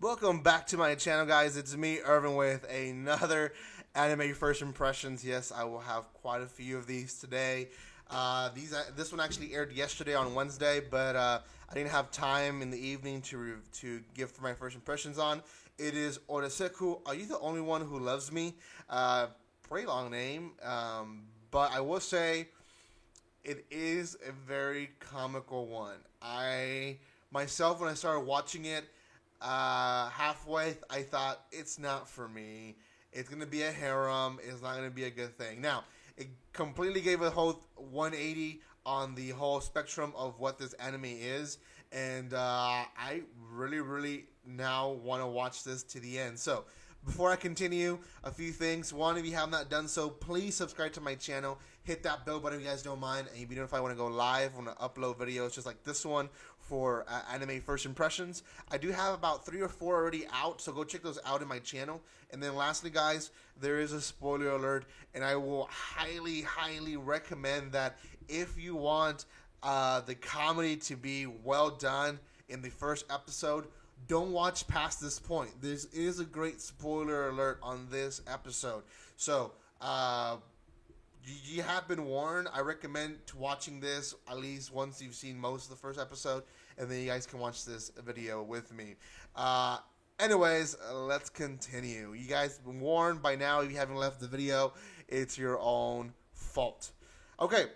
Welcome back to my channel, guys. It's me, Irvin, with another anime first impressions. Yes, I will have quite a few of these today. This one actually aired yesterday on Wednesday, but I didn't have time in the evening to give my first impressions on. It is Oraseku. Are you the only one who loves me? Pretty long name, but I will say it is a very comical one. I myself, when I started watching it, halfway, I thought it's not for me. It's gonna be a harem. It's not gonna be a good thing. Now, it completely gave a whole 180 on the whole spectrum of what this anime is, and I really now want to watch this to the end. So, before I continue, a few things. One, if you have not done so, please subscribe to my channel. Hit that bell button if you guys don't mind, and you'll be notified when I go live, when I upload videos just like this one for anime first impressions. I do have about 3 or 4 already out, so go check those out in my channel. And then lastly, guys, there is a spoiler alert, and I will highly recommend that if you want the comedy to be well done in the first episode, don't watch past this point. This is a great spoiler alert on this episode. So, you have been warned. I recommend watching this at least once you've seen most of the first episode, and then you guys can watch this video with me. Anyways, let's continue. You guys have been warned by now. If you haven't left the video, it's your own fault. Okay,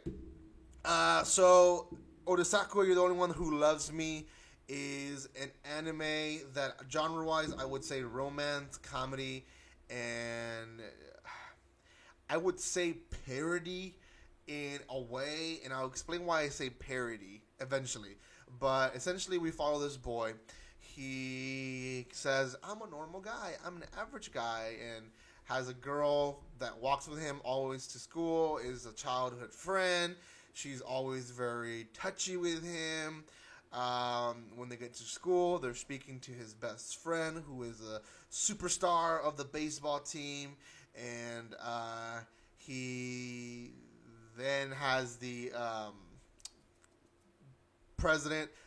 so Odasaku, You're the Only One Who Loves Me is an anime that, genre-wise, I would say romance, comedy, and I would say parody in a way, and I'll explain why I say parody eventually. But essentially, we follow this boy. He says, I'm a normal guy, I'm an average guy, and has a girl that walks with him always to school, is a childhood friend. She's always very touchy with him. When they get to school, they're speaking to his best friend, who is a superstar of the baseball team, and he then has the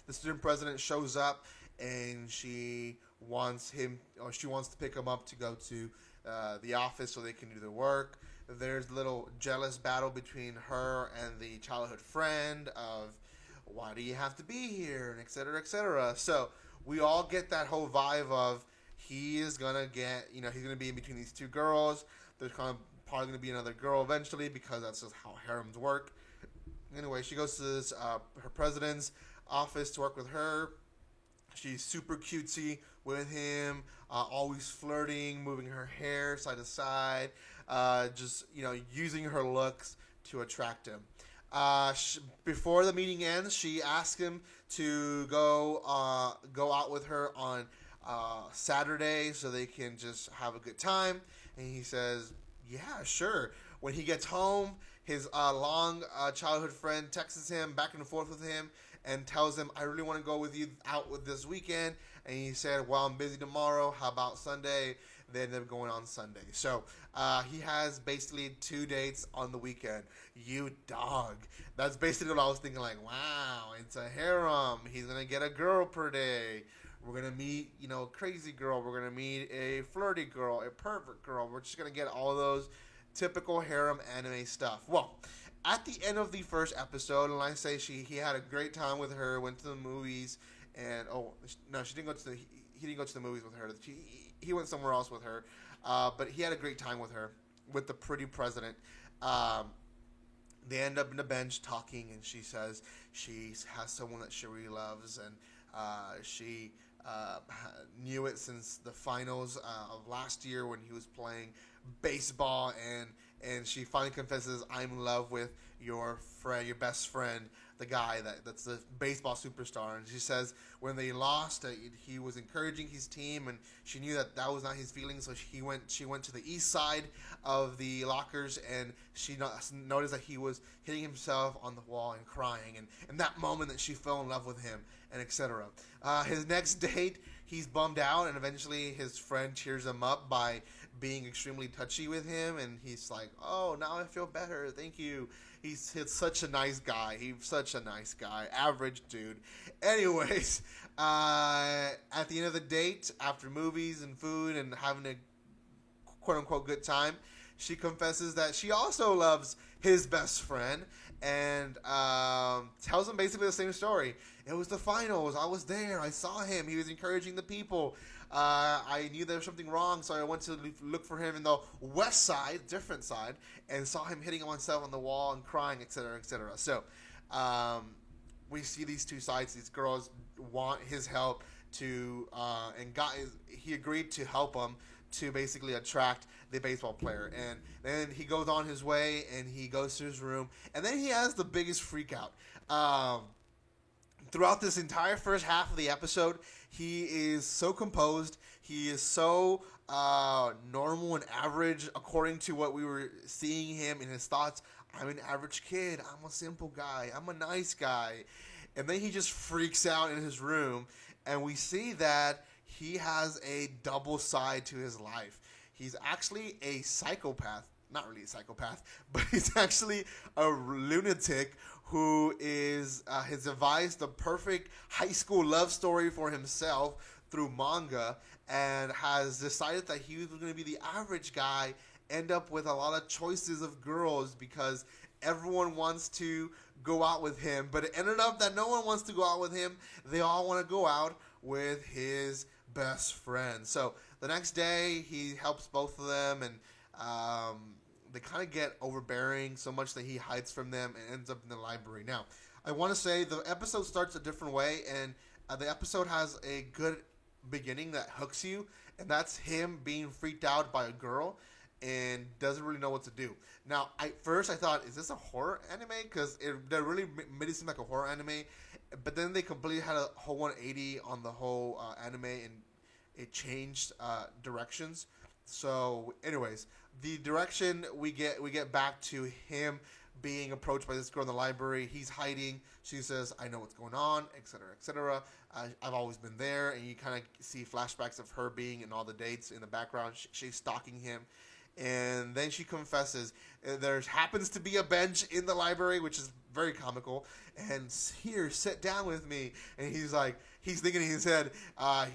student president shows up, and she wants to pick him up to go to the office so they can do their work. There's a little jealous battle between her and the childhood friend of why do you have to be here, and et cetera, et cetera. So we all get that whole vibe of he is gonna get, he's gonna be in between these two girls. There's probably gonna be another girl eventually, because that's just how harems work. Anyway, she goes to this her president's office to work with her. She's super cutesy with him, always flirting, moving her hair side to side, just using her looks to attract him. Before the meeting ends, she asks him to go out with her on Saturday so they can just have a good time, and he says, "Yeah, sure." When he gets home, his long childhood friend texts him back and forth with him and tells him, "I really want to go with you out with this weekend." And he said, "Well, I'm busy tomorrow. How about Sunday?" They end up going on Sunday. So he has basically 2 dates on the weekend. You dog. That's basically what I was thinking. Like, wow, it's a harem. He's gonna get a girl per day. We're gonna meet, a crazy girl. We're gonna meet a flirty girl, a pervert girl. We're just gonna get all those typical harem anime stuff. Well, at the end of the first episode, and I say he had a great time with her, went to the movies, and no, she didn't go to the he didn't go to the movies with her. He went somewhere else with her, but he had a great time with her, with the pretty president. They end up in the bench talking, and she says she has someone that she really loves, and she knew it since the finals of last year when he was playing baseball, and she finally confesses, "I'm in love with your friend, your best friend, the guy that's the baseball superstar." And she says when they lost, he was encouraging his team, and she knew that was not his feeling. So she went to the east side of the lockers, and she noticed that he was hitting himself on the wall and crying. And in that moment, that she fell in love with him, and etc. His next date, he's bummed out, and eventually his friend cheers him up by being extremely touchy with him, and he's like, "Oh, now I feel better. Thank you." He's such a nice guy. He's such a nice guy. Average dude. Anyways, at the end of the date, after movies and food and having a quote unquote good time, she confesses that she also loves his best friend and tells him basically the same story. It was the finals. I was there. I saw him. He was encouraging the people. I knew there was something wrong, so I went to look for him in the west side, different side, and saw him hitting himself on the wall and crying, etc., etc. So we see these two sides. These girls want his help to, he agreed to help him to basically attract the baseball player. And then he goes on his way, and he goes to his room, and then he has the biggest freak out. Throughout this entire first half of the episode, he is so composed. He is so normal and average according to what we were seeing him in his thoughts. I'm an average kid. I'm a simple guy. I'm a nice guy. And then he just freaks out in his room, and we see that he has a double side to his life. He's actually a psychopath. Not really a psychopath, but he's actually a lunatic who has devised the perfect high school love story for himself through manga, and has decided that he was going to be the average guy, end up with a lot of choices of girls because everyone wants to go out with him, but it ended up that no one wants to go out with him. They all want to go out with his best friend. So the next day, he helps both of them, and they kind of get overbearing so much that he hides from them and ends up in the library. Now, I want to say the episode starts a different way, and the episode has a good beginning that hooks you, and that's him being freaked out by a girl and doesn't really know what to do. Now, first I thought, is this a horror anime? Because they really made it seem like a horror anime, but then they completely had a whole 180 on the whole anime, and it changed directions. So, anyways, the direction we get back to him being approached by this girl in the library. He's hiding. She says, "I know what's going on," etc., etc. I've always been there, and you kind of see flashbacks of her being in all the dates in the background. She's stalking him. And then she confesses there happens to be a bench in the library, which is very comical. And here, sit down with me. And he's thinking in his head,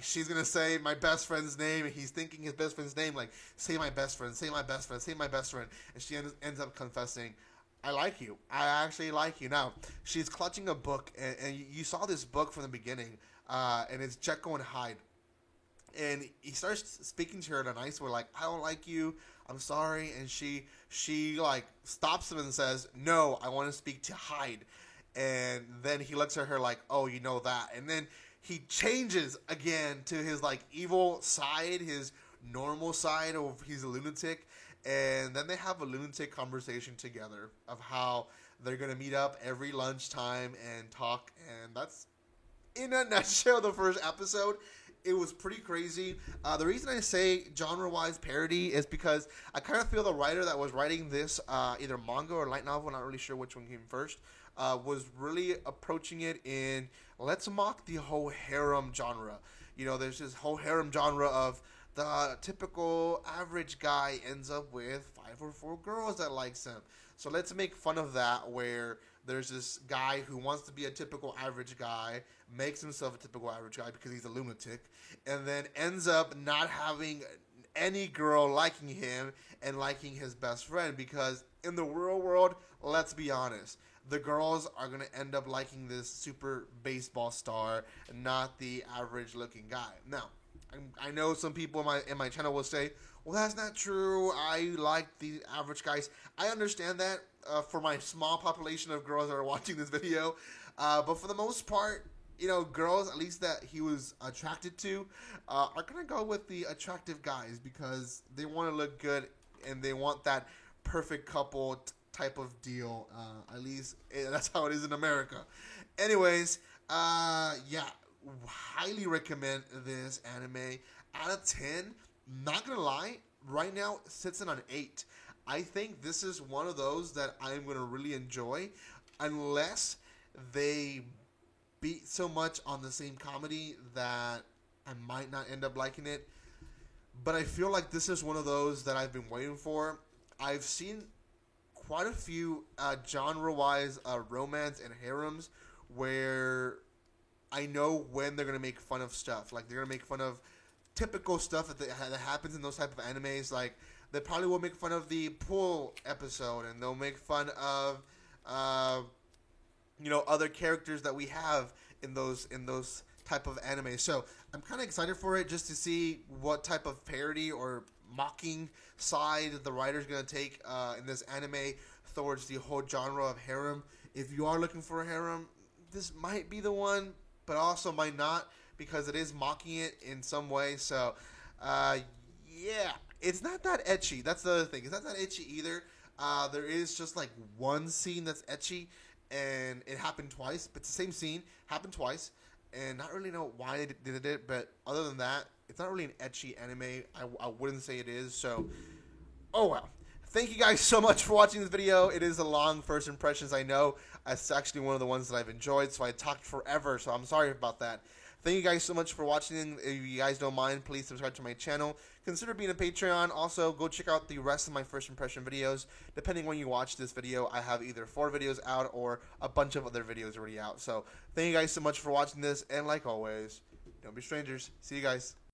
she's going to say my best friend's name. And he's thinking his best friend's name, like, say my best friend, say my best friend, say my best friend. And she ends up confessing, I like you. I actually like you. Now, she's clutching a book. And you saw this book from the beginning. And it's Jekyll and Hyde. And he starts speaking to her in a nice way, like, I don't like you. I'm sorry. And she like stops him and says, no, I want to speak to Hyde. And then he looks at her like, oh, you know that. And then he changes again to his like evil side, his normal side of he's a lunatic. And then they have a lunatic conversation together of how they're going to meet up every lunchtime and talk. And that's, in a nutshell, the first episode. It was pretty crazy. The reason I say genre-wise parody is because I kind of feel the writer that was writing this, either manga or light novel, not really sure which one came first, was really approaching it in, let's mock the whole harem genre. You know, there's this whole harem genre of the typical average guy ends up with 5 or 4 girls that likes him. So let's make fun of that, where there's this guy who wants to be a typical average guy, makes himself a typical average guy because he's a lunatic, and then ends up not having any girl liking him and liking his best friend, because in the real world, let's be honest, the girls are going to end up liking this super baseball star, not the average looking guy. Now, I know some people in my channel will say, well, that's not true. I like the average guys. I understand that for my small population of girls that are watching this video. But for the most part, you know, girls, at least that he was attracted to, are going to go with the attractive guys because they want to look good and they want that perfect couple type of deal. At least that's how it is in America. Anyways, yeah, highly recommend this anime. Out of 10, not gonna lie, right now it sits in on 8. I think this is one of those that I'm gonna really enjoy, unless they beat so much on the same comedy that I might not end up liking it. But I feel like this is one of those that I've been waiting for. I've seen quite a few genre-wise romance and harems where I know when they're going to make fun of stuff. Like, they're going to make fun of typical stuff that happens in those type of animes. Like, they probably will make fun of the pool episode, and they'll make fun of, other characters that we have in those type of anime. So I'm kind of excited for it just to see what type of parody or mocking side the writer's going to take in this anime towards the whole genre of harem. If you are looking for a harem, this might be the one, but also might not, because it is mocking it in some way. So, yeah, it's not that ecchi. That's the other thing. It's not that ecchi either. There is just like one scene that's ecchi, and it happened twice. But it's the same scene, happened twice, and not really know why they did it. But other than that, it's not really an ecchi anime. I wouldn't say it is. So, oh well. Thank you guys so much for watching this video. It is a long first impressions, I know. It's actually one of the ones that I've enjoyed, so I talked forever, so I'm sorry about that. Thank you guys so much for watching. If you guys don't mind, please subscribe to my channel. Consider being a Patreon. Also, go check out the rest of my first impression videos. Depending when you watch this video, I have either 4 videos out or a bunch of other videos already out. So, thank you guys so much for watching this, and like always, don't be strangers. See you guys.